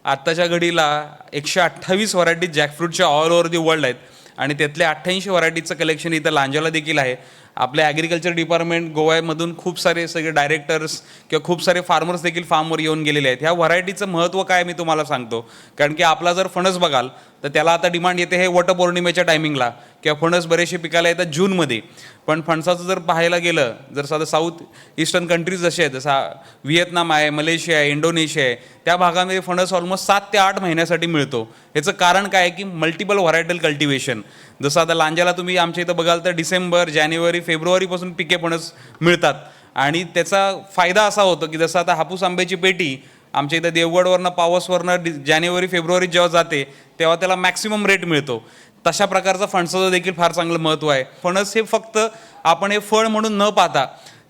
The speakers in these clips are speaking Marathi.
आत्ताच्या घडीला 128 व्हरायटीज जॅकफ्रूटच्या ऑल ओव्हर दी वर्ल्ड आहेत आणि त्यातल्या 88 व्हरायटीजचं कलेक्शन इथं लांजाला देखील आहे. आपल्या ॲग्रिकल्चर डिपार्टमेंट गोव्यामधून खूप सारे सगळे डायरेक्टर्स किंवा खूप सारे फार्मर्स देखील फार्मवर येऊन गेलेले आहेत. ह्या व्हरायटीचं महत्त्व काय मी तुम्हाला सांगतो. कारण की आपला जर फणस बघाल तर त्याला आता डिमांड येते हे वटपौर्णिमेच्या टायमिंगला किंवा फणस बरेचसे पिकायला येतात जूनमध्ये. पण फणसाचं जर पाहायला गेलं जर साधं साऊथ ईस्टर्न कंट्रीज जसे आहेत जसं व्हिएतनाम आहे, मलेशिया आहे, इंडोनेशिया आहे, त्या भागामध्ये फणस ऑलमोस्ट 7 ते 8 महिन्यासाठी मिळतो. ह्याचं कारण काय आहे की मल्टिपल व्हरायटल कल्टिवेशन. जसं आता लांजाला तुम्ही आमच्या इथं बघाल तर डिसेंबर, जानेवारी, फेब्रुवारीपासून पिके फणस मिळतात आणि त्याचा फायदा असा होतो की जसं आता हापूस आंब्याची पेटी आमच्या इथं देवगडवरनं पावसवरनं जानेवारी फेब्रुवारीत जेव्हा जाते तेव्हा त्याला मॅक्सिमम रेट मिळतो. तशा प्रकारचा फणसाचं देखील फार चांगलं महत्त्व आहे. फणस हे फक्त आपण हे फळ म्हणून न पाहता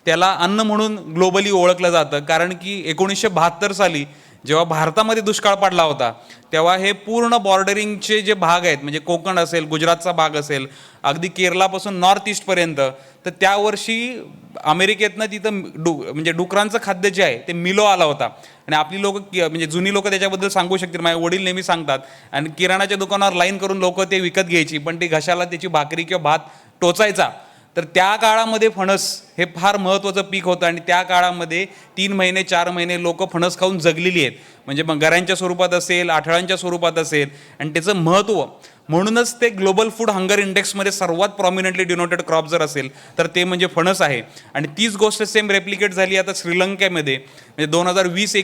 त्याला अन्न म्हणून ग्लोबली ओळखलं जातं. कारण की 1972 साली जेव्हा भारतामध्ये दुष्काळ पडला होता तेव्हा हे पूर्ण बॉर्डरिंगचे जे भाग आहेत म्हणजे कोकण असेल, गुजरातचा भाग असेल, अगदी केरलापासून नॉर्थ ईस्टपर्यंत, तर त्या वर्षी अमेरिकेतनं तिथं म्हणजे डुकरांचं खाद्य जे आहे ते मिलो आला होता. आणि आपली लोक म्हणजे जुनी लोक त्याच्याबद्दल सांगू शकतील, माझे वडील नेहमी सांगतात. आणि किराणाच्या दुकानावर लाईन करून लोक ते विकत घ्यायची, पण ते घशाला त्याची भाकरी किंवा भात टोचायचा. तर त्या काळामध्ये फणस हे फार महत्त्वाचं पीक होतं आणि त्या काळामध्ये 3 महिने 4 महिने लोक फणस खाऊन जगलेली आहेत. म्हणजे मग गऱ्यांच्या स्वरूपात असेल, आठळ्यांच्या स्वरूपात असेल. आणि त्याचं महत्त्व म्हणूनच ते ग्लोबल फूड हंगर इंडेक्समध्ये सर्वात प्रॉमिनंटली डिनोटेड क्रॉप जर असेल तर ते म्हणजे फणस आहे. आणि तीच गोष्ट सेम रेप्लिकेट झाली आता श्रीलंकेमध्ये. म्हणजे 2020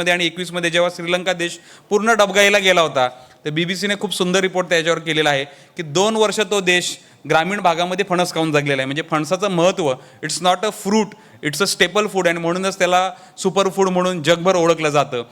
आणि 21मध्ये जेव्हा श्रीलंका देश पूर्ण डबघाईला गेला होता तर BBC खूप सुंदर रिपोर्ट त्याच्यावर केलेला आहे की 2 वर्ष तो देश ग्रामीण भागामध्ये फणस खाऊन जगलेला आहे. म्हणजे फणसाचं महत्त्व it's not a fruit, it's a staple food आणि म्हणूनच त्याला सुपर फूड म्हणून जगभर ओळखलं जातं.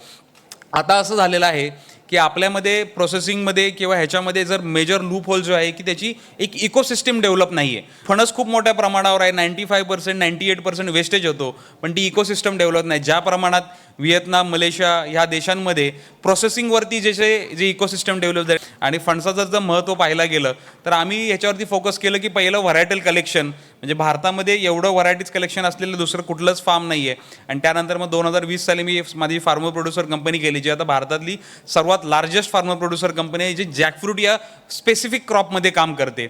आता असं झालेलं आहे की आपल्यामध्ये प्रोसेसिंगमध्ये किंवा ह्याच्यामध्ये जर मेजर लूप होल जो आहे की त्याची एक इकोसिस्टम डेव्हलप नाही आहे. फणस खूप मोठ्या प्रमाणावर आहे, 95% 98% वेस्टेज होतो, पण ती इकोसिस्टम डेव्हलप नाही. ज्या प्रमाणात व्हिएतनाम, मलेशिया ह्या देशांमध्ये प्रोसेसिंगवरती जे इकोसिस्टम डेव्हलप झाले. आणि फणसाचं जर महत्त्व पाहायला गेलं तर आम्ही ह्याच्यावरती फोकस केलं की पहिलं व्हरायटल कलेक्शन. म्हणजे भारतामध्ये एवढं व्हरायटीज कलेक्शन असलेलं दुसरं कुठलंच फार्म नाही आहे. आणि त्यानंतर मग 2020 साली मी माझी फार्मर प्रोड्युसर कंपनी केली, जी आता भारतातली सर्वात लार्जेस्ट फार्मर प्रोड्युसर कंपनी आहे, जी जॅकफ्रूट या स्पेसिफिक क्रॉपमध्ये काम करते.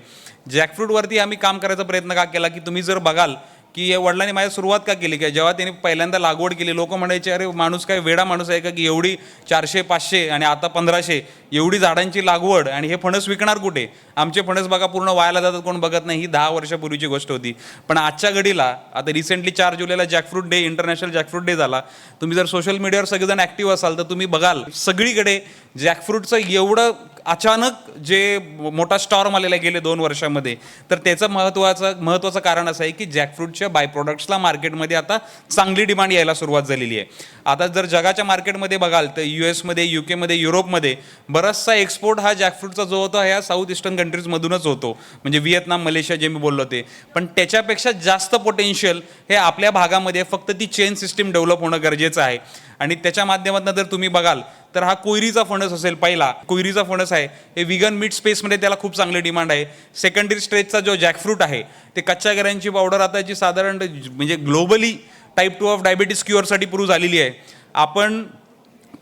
जॅकफ्रूटवरती आम्ही काम करायचा प्रयत्न का केला की तुम्ही जर बघाल की या वडिलांनी माझ्या सुरुवात का केली की जेव्हा त्यांनी पहिल्यांदा लागवड केली लोक म्हणायचे अरे माणूस काय वेडा माणूस आहे का की एवढी 400-500 आणि आता 1500 एवढी झाडांची लागवड आणि हे फणस विकणार कुठे. आमचे फणस बघा पूर्ण वायाला जातात, कोण बघत नाही. ही 10 वर्षापूर्वीची गोष्ट होती. पण आजच्या घडीला आता रिसेंटली 4 जुलैला jackfruit day, international jackfruit day झाला. तुम्ही जर सोशल मीडियावर सगळेजण ॲक्टिव्ह असाल तर तुम्ही बघाल सगळीकडे जॅकफ्रूटचं एवढं अचानक जे मोठा स्टॉर्म आलेला गेले 2 वर्षामध्ये. तर त्याचं महत्त्वाचं कारण असं आहे की जॅकफ्रूटच्या बाय प्रोडक्ट्सला मार्केटमध्ये आता चांगली डिमांड यायला सुरुवात झालेली आहे. आता जर जगाच्या मार्केटमध्ये बघाल तर US मध्ये, UK मध्ये, युरोपमध्ये बराचसा एक्सपोर्ट हा जॅकफ्रूटचा जो होता ह्या साऊथ ईस्टर्न कंट्रीजमधूनच होतो. म्हणजे व्हिएतनाम, मलेशिया जे मी बोललो ते. पण त्याच्यापेक्षा जास्त पोटेन्शियल हे आपल्या भागामध्ये फक्त ती चेन सिस्टीम डेव्हलप होणं गरजेचं आहे. आणि त्याच्या माध्यमातून जर तुम्ही बघाल तर हा कोयरीचा फणस असेल, पहिला कोयरीचा फणस आहे, हे विगन मीट स्पेसमध्ये त्याला खूप चांगली डिमांड आहे. सेकंडरी स्टेजचा जो जॅकफ्रूट आहे ते कच्च्या गऱ्यांची पावडर आता जी साधारण म्हणजे ग्लोबली टाईप 2 ऑफ डायबिटीस क्युअरसाठी प्रूव्ह झालेली आहे. आपण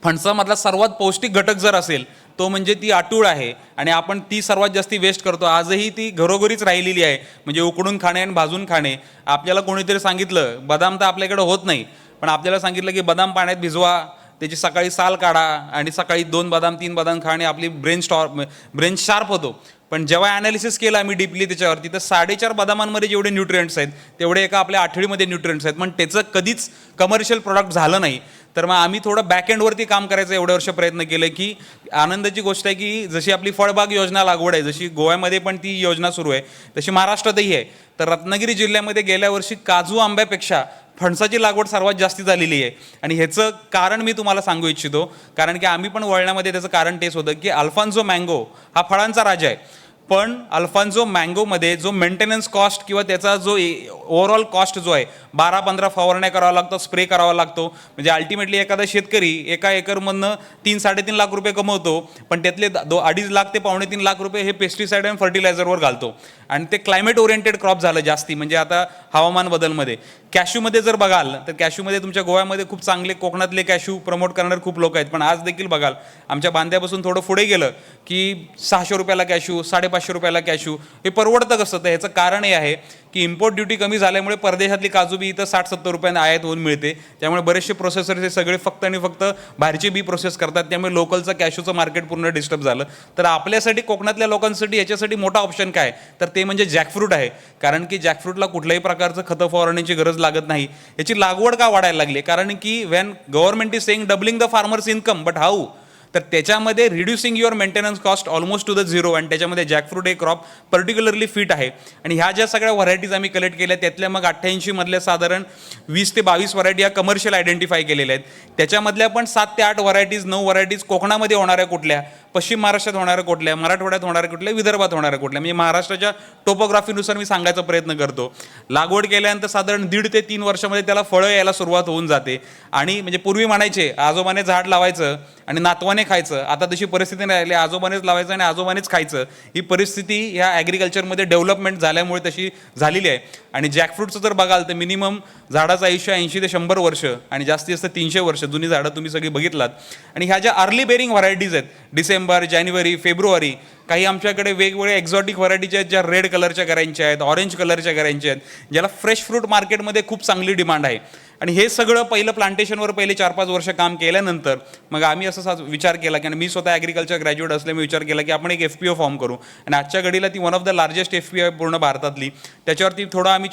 फणसामधला सर्वात पौष्टिक घटक जर असेल तो म्हणजे ती आटूळ आहे आणि आपण ती सर्वात जास्ती वेस्ट करतो. आजही ती घरोघरीच राहिलेली आहे. म्हणजे उकडून खाणे आणि भाजून खाणे. आपल्याला कोणीतरी सांगितलं बदाम तर आपल्याकडे होत नाही, पण आपल्याला सांगितलं की बदाम पाण्यात भिजवा, त्याची सकाळी साल काढा आणि सकाळी 2 बदाम 3 बदाम खाणे आपली ब्रेन शार्प होतो. पण जेव्हा ॲनालिसिस केलं आम्ही डीपली त्याच्यावरती तर 4.5 बदामांमध्ये जेवढे न्यूट्रिएंट्स आहेत तेवढे एका आपल्या आठळीमध्ये न्यूट्रिएंट्स आहेत. पण त्याचं कधीच कमर्शियल प्रोडक्ट झालं नाही. तर मग आम्ही थोडं बॅकएंडवरती काम करायचं एवढे वर्ष प्रयत्न केले. की आनंदाची गोष्ट आहे की जशी आपली फळबाग योजना लागवड आहे, जशी गोव्यामध्ये पण ती योजना सुरू आहे, तशी महाराष्ट्रातही आहे. तर रत्नागिरी जिल्ह्यामध्ये गेल्या वर्षी काजू आंब्यापेक्षा फणसाची लागवड सर्वात जास्ती झालेली आहे. आणि ह्याचं कारण मी तुम्हाला सांगू इच्छितो, कारण की आम्ही पण वळण्यामध्ये त्याचं कारण तेच होतं की अल्फान्सो मँगो हा फळांचा राजा आहे. पण अल्फान्सो मँगोमध्ये जो मेंटेनन्स कॉस्ट किंवा त्याचा जो ओव्हरऑल कॉस्ट जो आहे 12-15 फवारण्या करावा लागतो, स्प्रे करावा लागतो. म्हणजे अल्टिमेटली एखादा शेतकरी एका एकरमधनं 3-3.5 लाख रुपये कमवतो, पण त्यातले 2.5 लाख ते 3.5 लाख रुपये हे पेस्टिसाईड आणि फर्टिलायझरवर घालतो. आणि ते क्लायमेट ओरिएंटेड क्रॉप झालं जास्ती. म्हणजे आता हवामान बदलमध्ये कॅशूमध्ये जर बघाल तर कॅशूमध्ये तुमच्या गोव्यामध्ये खूप चांगले कोकणातले कॅशू प्रमोट करणारे खूप लोक आहेत, पण आज देखील बघाल आमच्या बांद्यापासून थोडं पुढे गेलं की 600 रुपयाला कॅशू, 550 रुपयाला कॅशू. हे परवडतं कसं? तर ह्याचं कारण हे आहे की इम्पोर्ट ड्युटी कमी झाल्यामुळे परदेशातली काजू बी इथं 60-70 रुपयांना आयात होऊन मिळते. त्यामुळे बरेचसे प्रोसेसर्स हे सगळे फक्त आणि फक्त बाहेरचे बी प्रोसेस करतात, त्यामुळे लोकलचं कॅशूचं मार्केट पूर्ण डिस्टर्ब झालं. तर आपल्यासाठी कोकणातल्या लोकांसाठी याच्यासाठी मोठा ऑप्शन काय, तर ते म्हणजे जॅकफ्रूट आहे. कारण की जॅकफ्रूटला कुठल्याही प्रकारचं खतं फवारण्याची गरज लागत नाही. याची लागवड का वाढायला लागली? कारण की van government is saying doubling the farmers income, but how? तर त्याच्यामध्ये reducing your maintenance cost almost two the zero, आणि त्याच्यामध्ये जॅकफ्रूट हे क्रॉप पर्टिक्युलरली फिट आहे. आणि ह्या ज्या सगळ्या व्हरायटीज आम्ही कलेक्ट केल्या त्यातल्या मग 88 मधल्या साधारण 20 ते 22 व्हरायटी या कमर्शियल आयडेंटिफाय केलेल्या आहेत. त्याच्यामधल्या पण 7 ते 8 व्हरायटीज 9 व्हरायटीज कोकणामध्ये होणाऱ्या कुठल्या, पश्चिम महाराष्ट्रात होणाऱ्या कुठल्या, मराठवाड्यात होणाऱ्या कुठल्या, विदर्भात होणाऱ्या कुठल्या, म्हणजे महाराष्ट्राच्या टोपोग्राफीनुसार मी सांगायचा प्रयत्न करतो. लागवड केल्यानंतर साधारण 1.5 ते 3 वर्षामध्ये त्याला फळं यायला सुरुवात होऊन जाते. आणि म्हणजे पूर्वी म्हणायचे आजोबाने झाड लावायचं आणि नातवाने खायचं, आता तशी परिस्थिती नाही राहिली, आजोबानेच लावायचं आणि आजोबानेच खायचं. ही परिस्थिती ह्या ॲग्रिकल्चरमध्ये डेव्हलपमेंट झाल्यामुळे तशी झालेली आहे. आणि जॅकफ्रूटचं जर बघाल तर मिनिमम झाडाचं आयुष्य 80 ते 100 वर्ष आणि जास्तीत जास्त 300 वर्ष. जुनी झाडं तुम्ही सगळी बघितलात. आणि ह्या ज्या अर्ली बेरिंग व्हरायटीज आहेत, डिसेंबर, जानेवारी, फेब्रुवारी, काही आमच्याकडे वेगवेगळ्या एक्झॉटिक व्हरायटीच्या आहेत ज्या रेड कलरच्या करायच्या आहेत, ऑरेंज कलरच्या करायच्या आहेत, ज्याला फ्रेश फ्रूट मार्केटमध्ये खूप चांगली डिमांड आहे. आणि हे सगळं पहिलं प्लांटेशनवर पहिले 4-5 वर्ष काम केल्यानंतर मग आम्ही असा विचार केला की, आणि मी स्वतः ॲग्रिकल्चर ग्रॅज्युएट असल्यामुळे विचार केला की आपण एक FPO फॉर्म करू. आणि आजच्या घडीला ती one of the largest FPO आहे पूर्ण भारतातली. त्याच्यावरती थोडं आम्ही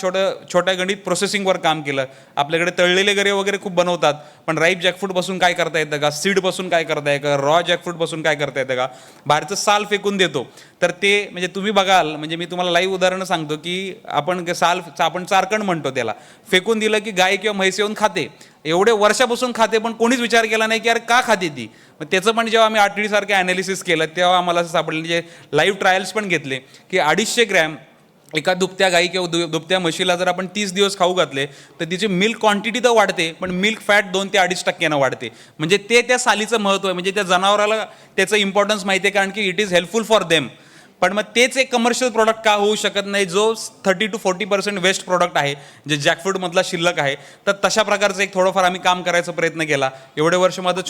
छोट्या गणित प्रोसेसिंगवर काम केलं. आपल्याकडे तळलेले गरे वगैरे खूप बनवतात, पण राईप जॅकफ्रूटपासून काय करता येतं का, सीडपासून काय करता येतं का, रॉ जॅकफ्रूटपासून काय करता येतं का, बाहेरचं साल फेकून देतो. तर ते म्हणजे तुम्ही बघाल, म्हणजे मी तुम्हाला लाईव्ह उदाहरणं सांगतो की आपण चारकण म्हणतो त्याला, फेकून दिलं की गाय किंवा म्हैस येऊन खाते. एवढे वर्षापासून खाते, पण कोणीच विचार केला नाही की यार का खाते ती. मग त्याचं पण जेव्हा आम्ही RTD सारखे ॲनालिसिस केलं तेव्हा आम्हाला असं सापडलं, जे लाईव्ह ट्रायल्स पण घेतले की 250 ग्रॅम एका दुभत्या गाई किंवा दुभत्या म्हशीला जर आपण 30 दिवस खाऊ घातले तर तिची मिल्क क्वांटिटी तर वाढते, पण मिल्क फॅट 2 ते 2.5% वाढते. म्हणजे ते त्या सालीचं महत्त्व आहे, म्हणजे त्या जनावराला त्याचं इम्पॉर्टन्स माहिती आहे, कारण की it is helpful for them. पण मग तेच एक कमर्शियल प्रोडक्ट का होऊ शकत नाही, जो 30 to 40% वेस्ट प्रोडक्ट आहे जे जॅकफ्रूटमधला शिल्लक आहे. तर तशा प्रकारचं एक थोडंफार आम्ही काम करायचा प्रयत्न केला. एवढे वर्ष माझं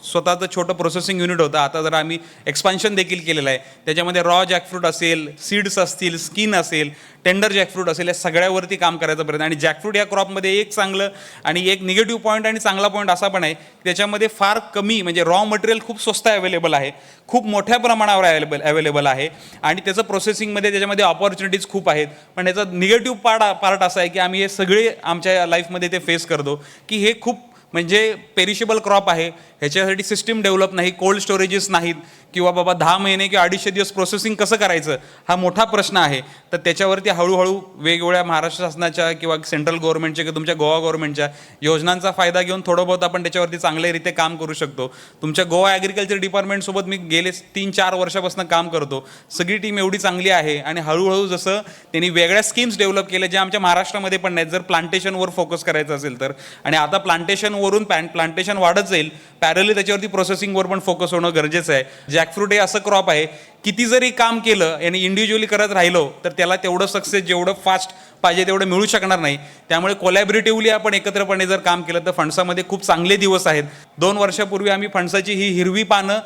स्वतःचं छोटं प्रोसेसिंग युनिट होतं. आता जर आम्ही एक्सपान्शन देखील केलेलं आहे. त्याच्यामध्ये रॉ जॅकफ्रूट असेल, सीड्स असतील, स्किन असेल, टेंडर जॅकफ्रूट असेल, या सगळ्यावरती काम करायचा प्रयत्न. आणि जॅकफ्रूट या क्रॉपमध्ये एक चांगलं आणि एक निगेटिव्ह पॉईंट आणि चांगला पॉईंट असा पण आहे की त्याच्यामध्ये फार कमी, म्हणजे रॉ मटेरियल खूप स्वस्त अवेलेबल आहे, खूप मोठ्या प्रमाणावर अवेलेबल आहे. आणि त्याचं प्रोसेसिंगमध्ये त्याच्यामध्ये ऑपॉर्च्युनिटीज खूप आहेत. पण याचा निगेटिव्ह पार्ट असा आहे की आम्ही हे सगळे आमच्या लाईफमध्ये ते फेस करतो की हे खूप म्हणजे पेरिशेबल क्रॉप आहे. ह्याच्यासाठी सिस्टीम डेव्हलप नाही, कोल्ड स्टोरेजेस नाहीत, किंवा बाबा 10 महिने किंवा 250 दिवस प्रोसेसिंग कसं करायचं हा मोठा प्रश्न आहे. तर त्याच्यावरती हळूहळू वेगवेगळ्या महाराष्ट्र शासनाच्या किंवा सेंट्रल गव्हर्नमेंटच्या किंवा तुमच्या गोवा गव्हर्नमेंटच्या योजनांचा फायदा घेऊन थोडं बहुत आपण त्याच्यावरती चांगल्यारीत्या काम करू शकतो. तुमच्या गोवा ॲग्रिकल्चर डिपार्टमेंटसोबत मी गेले 3-4 वर्षापासून काम करतो. सगळी टीम एवढी चांगली आहे. आणि हळूहळू जसं त्यांनी वेगळ्या स्कीम्स डेव्हलप केल्या ज्या आमच्या महाराष्ट्रामध्ये पण नाहीत, जर प्लांटेशनवर फोकस करायचं असेल तर. आणि आता प्लांटेशनवरून प्लांटेशन वाढत जाईल, पॅरली त्याच्यावरती प्रोसेसिंगवर पण फोकस होणं गरजेचं आहे. जॅकफ्रूट हे असं क्रॉप आहे, किती जरी काम केलं आणि इंडिव्हिज्युअली करत राहिलो तर त्याला तेवढं सक्सेस जेवढं फास्ट पाहिजे तेवढं मिळू शकणार नाही. त्यामुळे कोलॅबरेटिव्हली आपण एकत्रपणे जर काम केलं तर फणसामध्ये खूप चांगले दिवस आहेत. 2 वर्षापूर्वी आम्ही फणसाची ही हिरवी पानं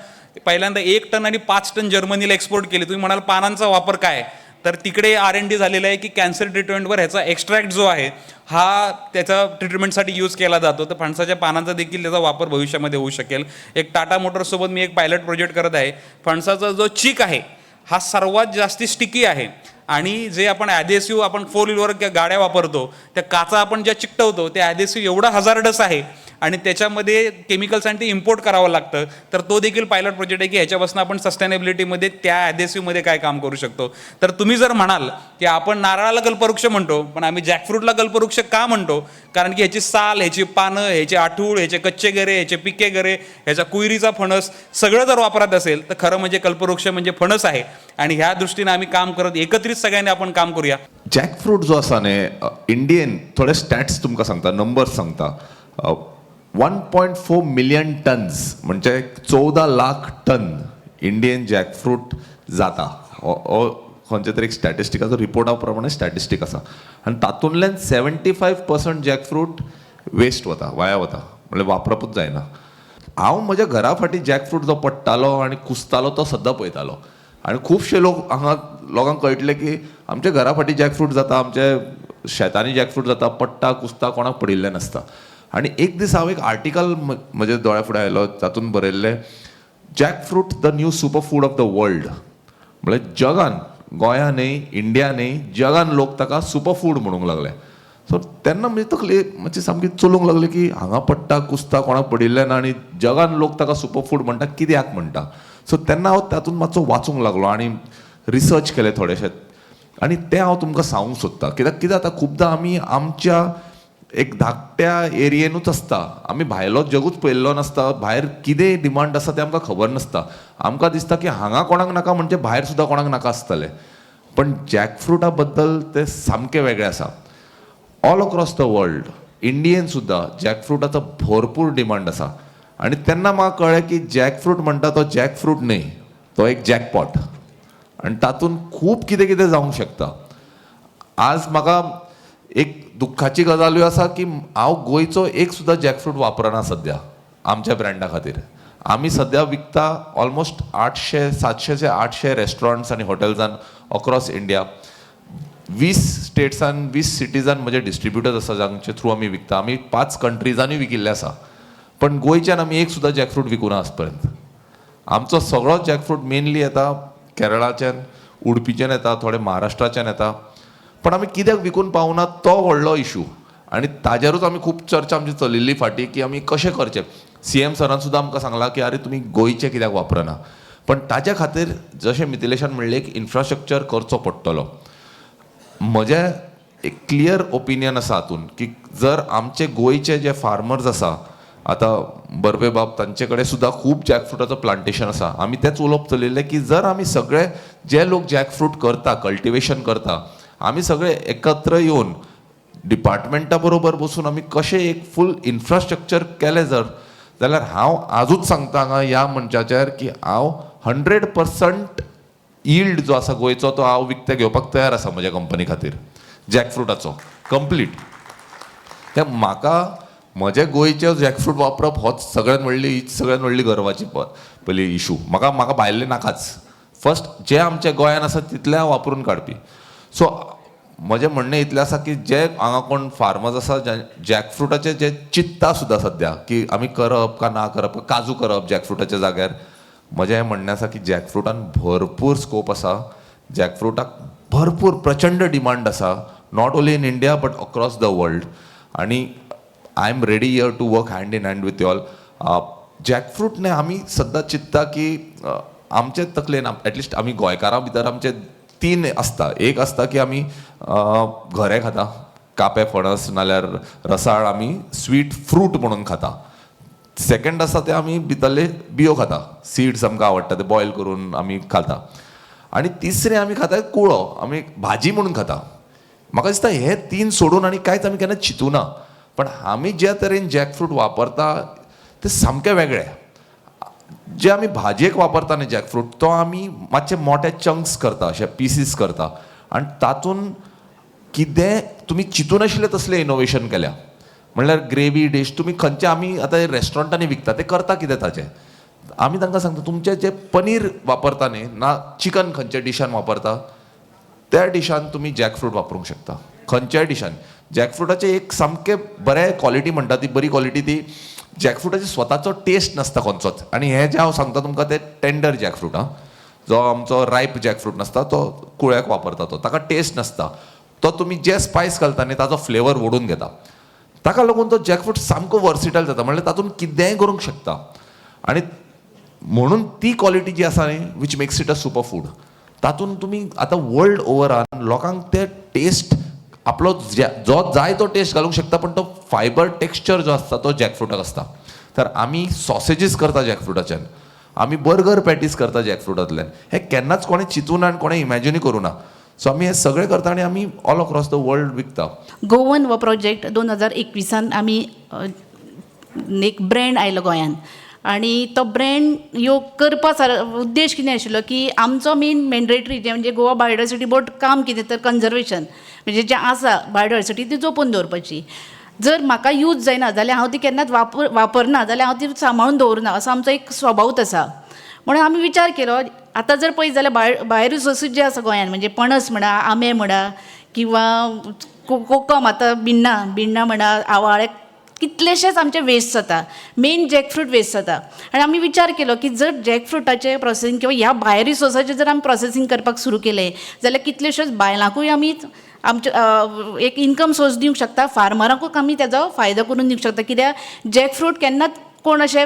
पहिल्यांदा 1 टन आणि 5 टन जर्मनीला एक्सपोर्ट केली. तुम्ही म्हणाल पानांचा वापर काय, तर तिकडे R&D झालेलं आहे की कॅन्सर ट्रीटमेंटवर ह्याचा एक्स्ट्रॅक्ट जो आहे हा त्याचा ट्रीटमेंटसाठी यूज केला जातो. तर फणसाच्या पानांचा देखील त्याचा वापर भविष्यामध्ये होऊ शकेल. एक टाटा मोटर्ससोबत मी एक पायलट प्रोजेक्ट करत आहे. फणसाचा जो चीक आहे हा सर्वात जास्ती स्टिकी आहे. आणि जे आपण ॲडेसिव्ह आपण 4 व्हीलर गाड्या वापरतो त्या काचा आपण ज्या चिकटवतो ते ॲडेसिव्ह एवढा हजार्डस आहे आणि त्याच्यामध्ये केमिकल्स आणि ते इम्पोर्ट करावं लागतं. तर तो देखील पायलट प्रोजेक्ट आहे की ह्याच्यापासून आपण सस्टेनेबिलिटीमध्ये त्या ॲडेसिव्हमध्ये काय काम करू शकतो. तर तुम्ही जर म्हणाल की आपण नारळाला कल्पवृक्ष म्हणतो पण आम्ही जॅकफ्रूटला कल्पवृक्ष का म्हणतो, कारण की ह्याची साल, ह्याची पानं, ह्याचे आठूळ, ह्याचे कच्चे गरे, ह्याचे पिके गरे, ह्याचा कुयरीचा फणस सगळं जर वापरात असेल तर खरं म्हणजे कल्पवृक्ष म्हणजे फणस आहे. आणि ह्या दृष्टीने आम्ही काम करत एकत्रित सगळ्यांनी आपण काम करूया. जॅकफ्रूट जो आसा न्ही, इंडियन थोडे स्टॅट्स तुमकां सांगता, नंबर्स सांगता. 1.4 मिलियन टन्स म्हणजे 14 लाख टन इंडियन जॅकफ्रूट जाता. हो खंयचे तरी एक स्टॅटिस्टिकाचो रिपोर्टा प्रमाणे स्टॅटिस्टीक आसा आनी तातूंतल्यान 75% जॅकफ्रूट वेस्ट वता वाया वता म्हणजे वापरपूच जायना. हांव म्हज्या घरा फाटी जॅकफ्रूट जो पडटालो आनी कुसतालो तो सद्दां पळयतालो आनी खुबशे लोक हांगा लोकांक कळटले की आमच्या घरा फाटी जॅकफ्रूट जाता, आमच्या शेतांनी जॅकफ्रूट जाता, पडटा कुसता कोणाक पडिल्लें नासता. आनी एक दीस हांव एक आर्टिकल म्हज्या दोळ्या फुडें आयलो तातूंत बरयल्लें jackfruit the new super food of the world. म्हळ्यार जगान गोंयान न्ही इंडियान न्ही जगान लोक ताका सुपर फूड म्हणूंक लागले. सो तेन्ना म्हणजे तकली मातशी सामकी चलूंक लागली की हांगा पडटा कुसता कोणाक पडिल्लें ना आनी जगान लोक ताका सुपर फूड म्हणटा कित्याक म्हणटा. सो तेन्ना हांव तातूंत मातसो वाचूंक लागलो आनी रिसर्च केलें थोडेशें आनी तें हांव तुमकां सांगूंक सोदतां. कित्याक जाता खुबदां आमी आमच्या एक धाकट्या एरियेनूच आसता, आमी भायलो जगूच पळयल्लो नासता, भायर कितें डिमांड आसा तें आमकां खबर नासता. आमकां दिसता की हांगा कोणाक नाका म्हणजे भायर सुद्दां कोणाक नाका आसतलें. पण जॅकफ्रुटा बद्दल तें सामकें वेगळें आसा. ऑल अक्रॉस द वर्ल्ड इंडियेन सुद्दां जॅकफ्रुटाचो भरपूर डिमांड आसा. आनी तेन्ना म्हाका कळ्ळें की जॅकफ्रूट म्हणटा तो जॅकफ्रूट न्ही, तो एक जॅकपॉट आनी तातूंत खूब कितें कितें जावंक शकता. आज म्हाका एक दुख्खाची गजालूय आसा की हांव गोंयचो एक सुद्दां जॅकफ्रूट वापरना सद्या आमच्या ब्रँडा खातीर. आमी सद्या विकता ऑलमोस्ट 700 रेस्टॉरंट्स आनी हॉटेल्सांत अक्रॉस इंडिया. 20 स्टेट्सान 20 सिटीजान म्हजे डिस्ट्रिब्युटर्स आसा जांचे थ्रू आमी विकता. आमी 5 कंट्रीजांनी विकिल्ले आसा. पण गोंयच्यान आमी एक सुद्दां जॅकफ्रूट विकूना आज पर्यंत. आमचो सगळो जॅकफ्रूट मेनली येता केरळाच्यान, उडपीच्यान येता, थोडे महाराष्ट्राच्यान येता. पण आमी कित्याक विकून पावना तो व्हडलो इशू आनी ताजेरूच आमी खूब चर्चा आमची चलिल्ली फाटी की आमी कशें करचें. CM सरान सुद्दां आमकां सांगलां की आरे तुमी गोंयचें कित्याक वापरना. पण ताच्या खातीर जशें मिथिलेशान म्हणलें एक इन्फ्रास्ट्रक्चर करचो पडटलो. म्हजें एक क्लियर ओपिनियन आसा हातूंत की जर आमचे गोंयचे जे फार्मर्स आसा, आतां बर्वे बाब तांचे कडेन सुद्दां खूब जॅकफ्रुटाचो प्लांटेशन आसा. आमी तेंच उलोवप चलिल्लें की जर आमी सगळे जे लोक जॅकफ्रूट करता, कल्टिवेशन करता, आमी सगळे एकत्र येवन डिपार्टमेंटा बरोबर बसून आमी कशें एक फूल इन्फ्रास्ट्रक्चर केलें जाल्यार हांव आजूच सांगता हांगा ह्या मंचाचेर की हांव 100% यील्ड जो आसा गोंयचो तो हांव विकते घेवपाक तयार आसा म्हज्या कंपनी खातीर जॅकफ्रुटाचो कंप्लीट. ते म्हाका म्हजे गोंयचे जॅकफ्रूट वापरप होच सगळ्यांत व्हडली गर्वाची पयली इशू. म्हाका भायल्ले नाकाच. फर्स्ट जे आमचे गोंयान आसा तितले हांव वापरून काडपी. सो म्हजें म्हणणें इतलें आसा की जे हांगा कोण फार्मर्स आसा जॅकफ्रुटाचे जे चिंत्ता सुद्दां सद्या की आमी करप का ना करप, काजू करप जॅकफ्रुटाच्या जाग्यार, म्हजें हें म्हणणें आसा की जॅकफ्रुटान भरपूर स्कोप आसा. जॅकफ्रुटाक भरपूर प्रचंड डिमांड आसा, not only in India but across the world. आनी I am ready here to work hand in hand with you all. जॅकफ्रूटने आमी सद्दां चिंत्ता की आमचे तकलेन एटलिस्ट आमी गोंयकारां भितर आमचे 3 आसता. एक आसता की आमी घरे खाता, कापे फणस नाल्यार रसाळ आमी स्वीट फ्रूट म्हणून खाता. सेकंड आसा ते आमी भितरले बियो खाता, सीड्स आमकां आवडटा ते बॉयल करून आमी खाता. आनी तिसरें आमी खाता कुळो, आमी भाजी म्हणून खाता. म्हाका दिसता हे 3 सोडून आनी कांयच आमी केन्ना चिंतूना. पण आमी ज्या तरेन जॅकफ्रूट वापरता ते सामकें वेगळें. जे आमी भाजयेक वापरता न्ही जॅकफ्रूट तो आमी मातशे मोठे चंक्स करता, अशे पीसीस करता आनी तातूंत कितें तुमी चिंतून नाशिल्ले तसलें इनोवेशन केल्या. म्हणल्यार ग्रेवी डीश तुमी खंयचे आमी आतां रेस्टॉरंटांनी विकता ते करता कितें ताचें आमी तांकां सांगता तुमचें जें पनीर वापरता न्ही ना चिकन खंयच्या डिशान वापरता त्या डिशान तुमी जॅकफ्रूट वापरूंक शकता. खंयच्याय डिशान जॅकफ्रुटाचें एक सामकें बरें क्वॉलिटी म्हणटा ती बरी क्वॉलिटी ती जॅकफ्रुटाची स्वताचो टेस्ट नासता खंयचोच. आनी हें जें हांव सांगता तुमकां तें टेंडर जॅकफ्रूट जो आमचो रायप जॅकफ्रूट नासता तो कुळ्याक वापरता तो ताका टेस्ट नासता. तो तुमी जे स्पायस घालता न्ही ताचो फ्लेवर ओडून घेता. ताका लागून तो जॅकफ्रूट सामको वर्सिटायल जाता. म्हणल्यार तातूंत कितेंय करूंक शकता. आनी म्हणून ती क्वॉलिटी जी आसा न्ही which makes it a super food. तातूंत तुमी आतां वर्ल्ड ओवरान लोकांक ते टेस्ट आपलो जो जाय तो टेस्ट घालूंक शकता पण तो फायबर टेक्स्चर जो आसता तो जॅकफ्रुटाक आसता. तर आमी सॉसेजीस करता जॅकफ्रुटाच्यान, आमी बर्गर पॅटीस करता जॅकफ्रुटांतल्यान. हे केन्नाच कोणें चिंतूना आनी कोणें इमॅजिनूय करूना. सो आमी हे सगळे करता आनी आमी ऑल अक्रॉस द वर्ल्ड विकता. गोवन हो प्रोजेक्ट 2021 आमी एक ब्रँड आयलो गोंयान आनी तो ब्रँड ह्यो करपा उद्देश कितें आशिल्लो की आमचो मेन मॅन्डेटरी जें म्हणजे गोवा बायोडायवर्सिटी बोर्ड काम कितें तर कन्जर्वेशन म्हणजे जें आसा बायोडायवर्सिटी ती जपून दवरपाची. जर म्हाका यूज जायना जाल्यार हांव ती केन्नाच वापरना जाल्यार हांव ती सांबाळून दवरना असो आमचो एक स्वभावूच आसा. म्हणून आमी विचार केलो आतां जर पळयत जाल्यार भायर रिसोर्सीस जे आसा गोंयांत म्हणजे पणस म्हणा, आंबे म्हणा किंवा कोकम आतां बिण्णां म्हणा, आवाळे कितलेशेच आमचे वेस्ट जाता. मेन जॅकफ्रूट वेस्ट जाता आनी आमी विचार केलो की जर जॅकफ्रुटाचें प्रोसेसींग किंवा ह्या भायर रिसोर्साचें जर आमी प्रोसेसींग करपाक सुरू केलें जाल्यार कितलेशेच बायलांकूय आमी आमचे एक इनकम सोर्स दिवंक शकता, फार्मरांकूय आमी तेजो फायदो करून दिवंक शकता. कित्याक जॅकफ्रूट केन्नाच कोण अशे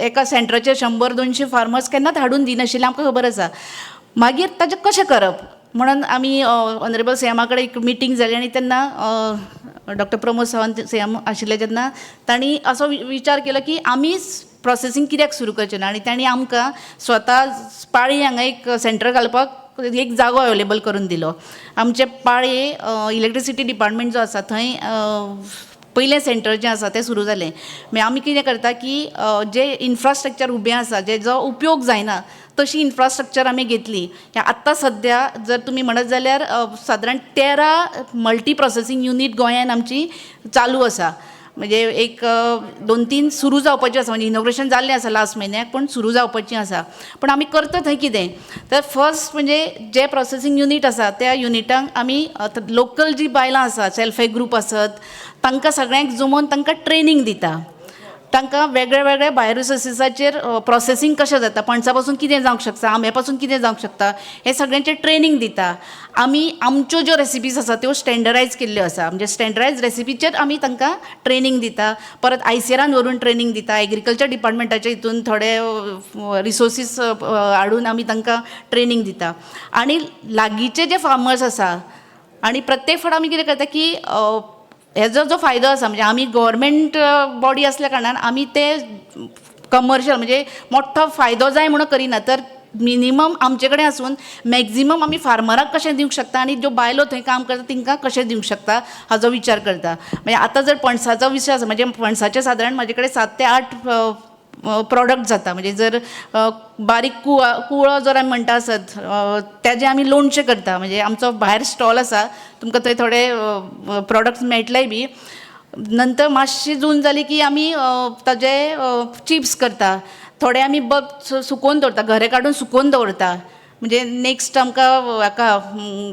एका सेंटराचे 100-200 फार्मर्स केन्नाच हाडून दिनाशिल्ले आमकां खबर आसा. मागीर ताजें कशें करप म्हणून आमी ऑनरेबल सीएमा कडेन एक मिटींग जाली आनी तेन्ना डॉक्टर प्रमोद सावंत सीएम आशिल्ले तेन्ना तांणी असो विचार केलो की आमीच प्रोसेसींग कित्याक सुरू करचें ना. आनी तांणी आमकां स्वता पाळी हांगा एक सेंटर घालपाक एक जागो अवेलेबल करून दिलो. आमचे पाळये इलेक्ट्रिसिटी डिपार्टमेंट जो आसा थंय पयलें सेंटर जें आसा तें सुरू जालें. मागीर आमी कितें करता की जे इन्फ्रास्ट्रक्चर उबें आसा जेजो उपयोग जायना तशी इन्फ्रास्ट्रक्चर आमी घेतली. आत्तां सद्या जर तुमी म्हणत जाल्यार सादारण 13 मल्टी प्रोसेसींग युनीट गोंयांत आमची चालू आसा. म्हणजे एक 2-3 सुरू जावपाची आसा. म्हणजे इनॉग्रेशन जाल्लें आसा लास्ट म्हयन्याक पूण सुरू जावपाची आसा. पूण आमी करता थंय कितें तर फर्स्ट म्हणजे जे प्रोसेसींग युनीट आसा त्या युनिटांक आमी लोकल जी बायलां आसा सेल्फ हेल्प ग्रूप आसत तांकां सगळ्यांक जमोवन तांकां ट्रेनींग दिता. तांकां वेगळ्या वेगळ्या बायो रिसोर्सिसाचेर प्रोसेसींग कशें जाता, पणसा पासून कितें जावंक शकता, आंब्या पासून कितें जावंक शकता हे सगळ्यांचें ट्रेनींग दिता. आमी आमच्यो ज्यो रेसिपीज आसा त्यो स्टँडर्डायज केल्ल्यो आसा. म्हणजे स्टँडर्डायज रेसिपीचेर आमी तांकां ट्रेनींग दिता. परत आयसीआरान व्हरून ट्रेनींग दिता. एग्रीकल्चर डिपार्टमेंटाच्या हितून थोडे रिसोर्सीस हाडून आमी तांकां ट्रेनींग दिता. आनी लागींचे जे फार्मर्स आसा आनी प्रत्येक फावट आमी कितें करता की हेजो जो फायदो आसा म्हणजे आमी गव्हर्मेंट बॉडी आसल्या कारणान आमी ते कमर्शियल म्हणजे मोठो फायदो जाय म्हणून करिना तर मिनिमम आमचे कडेन आसून मॅक्झिमम आमी फार्मराक कशें दिवंक शकता आनी ज्यो बायलो थंय काम करता तांकां कशें दिवंक शकता हाजो विचार करता. म्हणजे आतां जर पणसाचो विशय आसा म्हणजे पणसाचे सादारण म्हाजे कडेन 7 ते 8 प्रॉडक्ट जाता. म्हणजे जर बारीक कुळो जर आमी म्हणटा आसत तेजें आमी लोणचें करता. म्हणजे आमचो भायर स्टॉल आसा तुमकां थंय थोडे प्रॉडक्ट्स मेळटलेय बी. नंतर मातशी जून जाली की आमी ताजे चिप्स करता. थोडे आमी सुकोवन दवरता, घरे काडून सुकोवन दवरता. म्हणजे नेक्स्ट आमकां हाका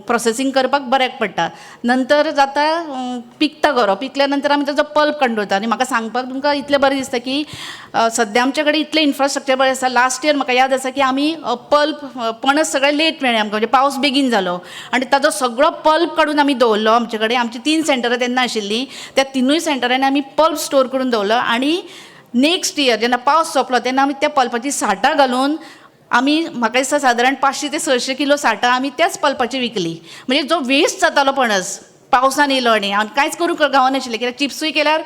प्रोसेसींग करपाक बऱ्याक पडटा. नंतर जाता पिकता गरो, पिकल्या नंतर आमी ताजो पल्प काडून दवरता. आनी म्हाका सांगपाक तुमकां इतलें बरें दिसता की सद्या आमचे कडेन इतलें इन्फ्रास्ट्रक्चर बरें आसा. लास्ट इयर म्हाका याद आसा की आमी पल्प पणस सगळें लेट मेळ्ळें आमकां म्हणजे पावस बेगीन जालो आनी ताजो सगळो पल्प काडून आमी दवरलो. आमचे कडेन आमची 3 सेंटरां तेन्ना आशिल्लीं. त्या 3 सेंटरांनी आमी पल्प स्टोर करून दवरलो आनी नेक्स्ट इयर जेन्ना पावस सोंपलो तेन्ना आमी त्या पल्पाची साठां घालून आमी म्हाका दिसता सादारण 500 ते 600 किलो साठां आमी त्याच पल्पाची विकली. म्हणजे जो वेस्ट जातालो पणस पावसान येयलो आनी कांयच करूंक गावनाशिल्लें कित्याक चिप्सूय केल्यार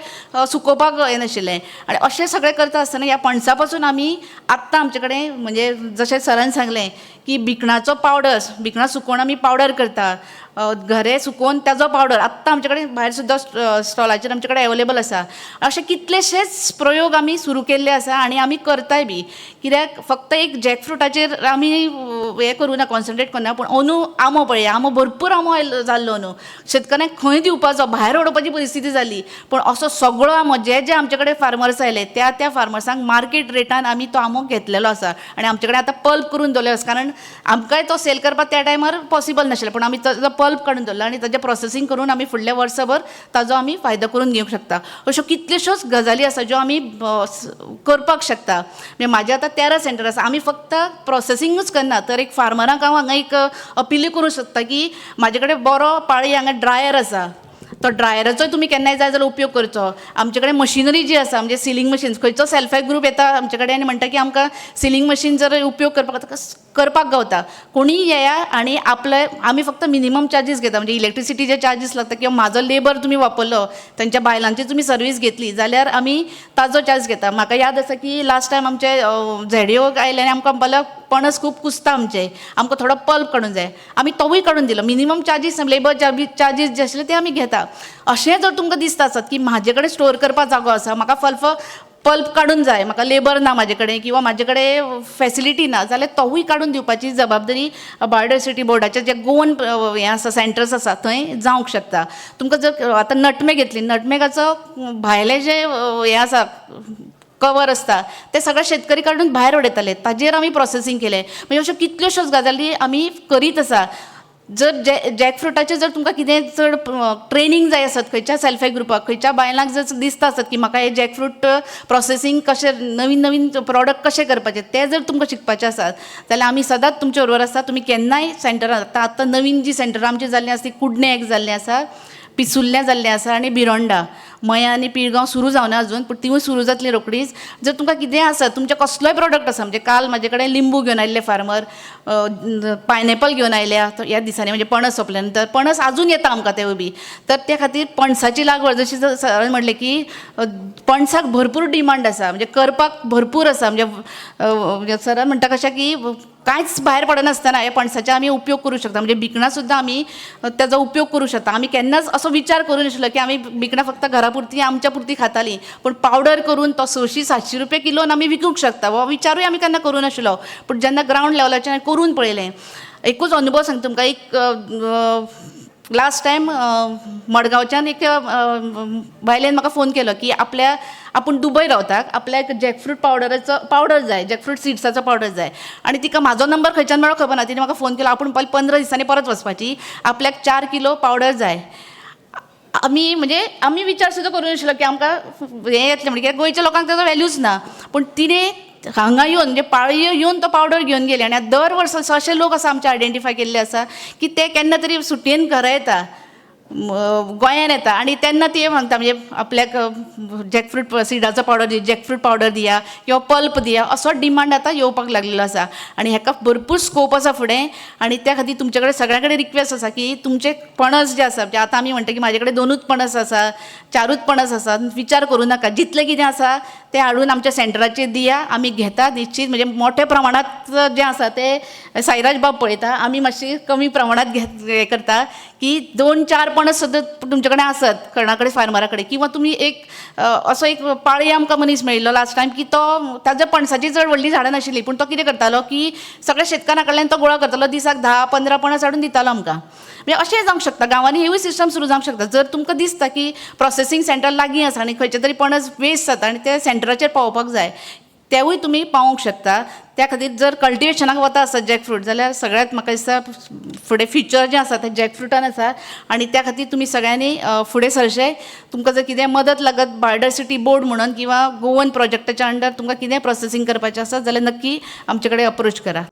सुकोवपाक हें नाशिल्लें. आनी अशें सगळें करता आसतना ह्या पणसा पासून आमी आत्तां आमचे कडेन म्हणजे जशें सरान सांगलें की भिकणाचो पावडर, भिकणां सुकोवन आमी पावडर करता, घरे सुकोवन ताजो पावडर आत्तां आमचे कडेन भायर सुद्दां स्टॉलाचेर आमचे कडेन अवेलेबल आसा. अशे कितलेशेच प्रयोग आमी सुरू केल्ले आसा आनी आमी करताय बी. कित्याक फक्त एक जॅकफ्रुटाचेर आमी हें करूं ना, कॉन्सन्ट्रेट करना. पूण अंदू आंबो पळया, आंबो भरपूर आंबो जाल्लो न्हू. शेतकाऱ्यांक खंय दिवपाचो, भायर उडोवपाची परिस्थिती जाली. पूण असो सगळो आंबो जे आमचे कडेन फार्मर्स आयले त्या फार्मर्सांक मार्केट रेटान आमी तो आंबो घेतलेलो आसा. आनी आमचे कडेन आतां पल्प करून दवरलेलो आसा. कारण आमकांय तो सेल करपाक त्या टायमार पॉसिबल नाशिल्लें. पूण आमी ताजो पल्प काडून दवरलो आनी ताजें प्रोसेसींग करून आमी फुडल्या वर्सभर ताजो आमी फायदो करून घेवंक शकता. अश्यो कितल्योश्योच गजाली आसा ज्यो आमी करपाक शकता. म्हणजे म्हाजे आतां 13 सेंटर आसा. आमी फक्त प्रोसेसींगूच करना तर एक फार्मरांक हांव हांगा एक अपील करूंक शकता की म्हाजे कडेन बरो पाळी हांगा ड्रायर आसा. तो ड्रायराचोय तुमी केन्नाय जाय जाल्यार उपयोग करचो. आमचे कडेन मशिनरी जी आसा म्हणजे सिलींग मशीन्स, खंयचो सेल्फ हेल्प ग्रूप येता आमचे कडेन आनी म्हणटा की आमकां सिलींग मशीन जर उपयोग करपाक गावता, कोणीय येया आनी आपले आमी फक्त मिनिमम चार्जीस घेता. म्हणजे इलेक्ट्रिसिटीचे चार्जीस लागता किंवा म्हाजो लेबर तुमी वापरलो, तांच्या बायलांची तुमी सर्वीस घेतली जाल्यार आमी ताजो चार्ज घेता. म्हाका याद आसा की लास्ट टायम आमचे झेडिओ आयले आनी आमकां म्हणपाक पणस खूब कुसता आमचे, आमकां थोडो पल्प काडून जाय. आमी तोवूय काडून दिलो. मिनिमम चार्जीस लेबर चार्जीस जे आसले ते आमी घेता. अशें जर तुमकां दिसता आसत की म्हाजे कडेन स्टोर करपाक जागो आसा, म्हाका पल्प काडून जाय, म्हाका लेबर ना म्हाजे कडेन किंवा म्हाजे कडेन फॅसिलिटी ना, जाल्यार तोवूय काडून दिवपाची जबाबदारी बायोडायवर्सिटी बोर्डाचे जे गोवन हें आसा सेंटर्स आसा थंय जावंक शकता. तुमकां जर आतां नटमेग घेतली, नटमेगाचो भायले जे हें आसा कवर असता ते सगळे शेतकरी काडून भायर उडयताले, ताजेर आमी प्रोसेसींग केलें. म्हणजे अश्यो कितल्योश्योच गजाली आमी करीत आसा. जर जॅकफ्रुटाचें जर तुमकां कितें चड ट्रेनींग जाय आसत खंयच्या सेल्फ हेल्प ग्रुपाक, खंयच्या बायलांक जर दिसता आसत की म्हाका हे जॅकफ्रूट प्रोसेसींग कशें नवीन नवीन प्रॉडक्ट कशें करपाचे ते जर तुमकां शिकपाचें आसात जाल्यार आमी सदांच तुमचे बरोबर आसा. तुमी केन्नाय सेंटरांत आतां नवीन जी सेंटरां आमची जाल्लीं आसा ती कुडणे एक जाल्लें आसा, पिसुल्ल्या जाल्लें आसा आनी बिरोंडा. मया आनी पिळगांव सुरू जावना अजून, पूण तिवूय सुरू जातली रोकडीच. जर तुमकां कितें आसा, तुमचे कसलोय प्रॉडक्ट आसा, म्हणजे काल म्हाजे कडेन लिंबू घेवन आयिल्ले फार्मर, पायनॅपल घेवन आयल्या ह्या दिसांनी, म्हणजे पणस सोंपल्या नंतर पणस आजून येता आमकां तेवूय बी. तर त्या खातीर पणसाची लागवड, जशी सरान म्हणलें की पणसाक भरपूर डिमांड आसा, म्हणजे करपाक भरपूर आसा. म्हणजे सरान म्हणटा कशें की कांयच भायर पडनासतना हे पणसाचे आमी उपयोग करूं शकता, म्हणजे भिकणां सुद्दां आमी तेजो उपयोग करूं शकता. आमी केन्नाच असो विचार करूं नाशिल्लो की आमी भिकणां फक्त घरा पुरती आमच्या पुरती खातालीं, पूण पावडर करून तो 600-700 रुपया किलोन आमी विकूंक शकता, हो विचारूय आमी केन्ना करूं नाशिल्लो. पूण जेन्ना ग्रावंड लेवलाचेर करून पळयलें, एकूच अनुभव सांगता तुमकां. एक लास्ट टायम मडगांवच्यान एक बायलेन म्हाका फोन केलो की आपूण दुबय रावता, आपल्याक जॅकफ्रूट पावडर जाय, जॅकफ्रूट सिड्साचो पावडर जाय. आनी तिका म्हाजो नंबर खंयच्यान मेळ्ळो खबर ना, तिणें म्हाका फोन केलो आपूण 15 दिसांनी परत वचपाची, आपल्याक 4 किलो पावडर जाय. आमी विचार सुद्दां करूं नाशिल्लो की आमकां हें येतलें, म्हणजे गोंयच्या लोकांक ताजो व्हॅल्यूच ना. पूण तिणें हांगा येवन, म्हणजे पाळयो येवन तो पावडर घेवन गेले. आनी दर वर्सा अशे लोक आसा आमचे आयडेंटिफाय केल्ले आसा की ते केन्ना तरी सुटयेन घरा येता, गोंयान येता आनी तेन्ना ते म्हणटा म्हणजे आपल्याक जॅकफ्रूट सिडाचो पावडर दिया, जॅकफ्रूट पावडर दिया किंवा पल्प दिया, असो डिमांड आतां येवपाक लागलेलो आसा. आनी हेका भरपूर स्कोप आसा फुडें. आनी त्या खातीर तुमचे कडेन सगळ्या कडेन रिक्वेस्ट आसा की तुमचे पणस जे आसा, म्हणजे आतां आमी म्हणटा की म्हाजे कडेन 2च पणस आसा, 4च पणस आसा, विचार करूं नाका, जितलें कितें आसा तें हाडून आमच्या सेंटराचेर दिया, आमी घेता निश्चित. म्हणजे मोठ्या प्रमाणांत जें आसा तें साईराज बाब पळयता, आमी मातशी कमी प्रमाणांत हें करता की 2-4 पणस सुद्दां तुमचे कडेन आसत कोणा कडेन फार्मरा कडेन. किंवा तुमी असो एक पाळी आमकां मनीस मेळिल्लो लास्ट टायम की तो ताज्या पणसाची चड व्हडली झाडां नाशिल्ली, पूण तो कितें करतालो की सगळ्या शेतकारां कडल्यान तो गोळा करतालो, दिसाक 10-15 पणस हाडून दितालो आमकां. म्हणजे अशें जावंक शकता, गांवांनी हेवूय सिस्टम सुरू जावंक शकता. जर तुमकां दिसता की प्रोसेसींग सेंटर लागीं आसा आनी खंयचे तरी पणस वेस्ट जाता आनी ते सेंटराचेर पावोवपाक जाय, तेवूय तुमी पावोवंक शकता. त्या खातीर जर कल्टिवेशनाक वता आसत जॅकफ्रूट जाल्यार सगळ्यांत म्हाका दिसता फुडें फ्युचर जें आसा तें जॅकफ्रुटान आसा. आनी त्या खातीर तुमी सगळ्यांनी फुडें सरचें. तुमकां जर कितें मदत लागत बायोडायवर्सिटी बोर्ड म्हणून किंवा गोवन प्रोजेक्टाच्या अंडर तुमकां कितें प्रोसेसींग करपाचें आसा जाल्यार नक्की आमचे कडेन अप्रोच करा.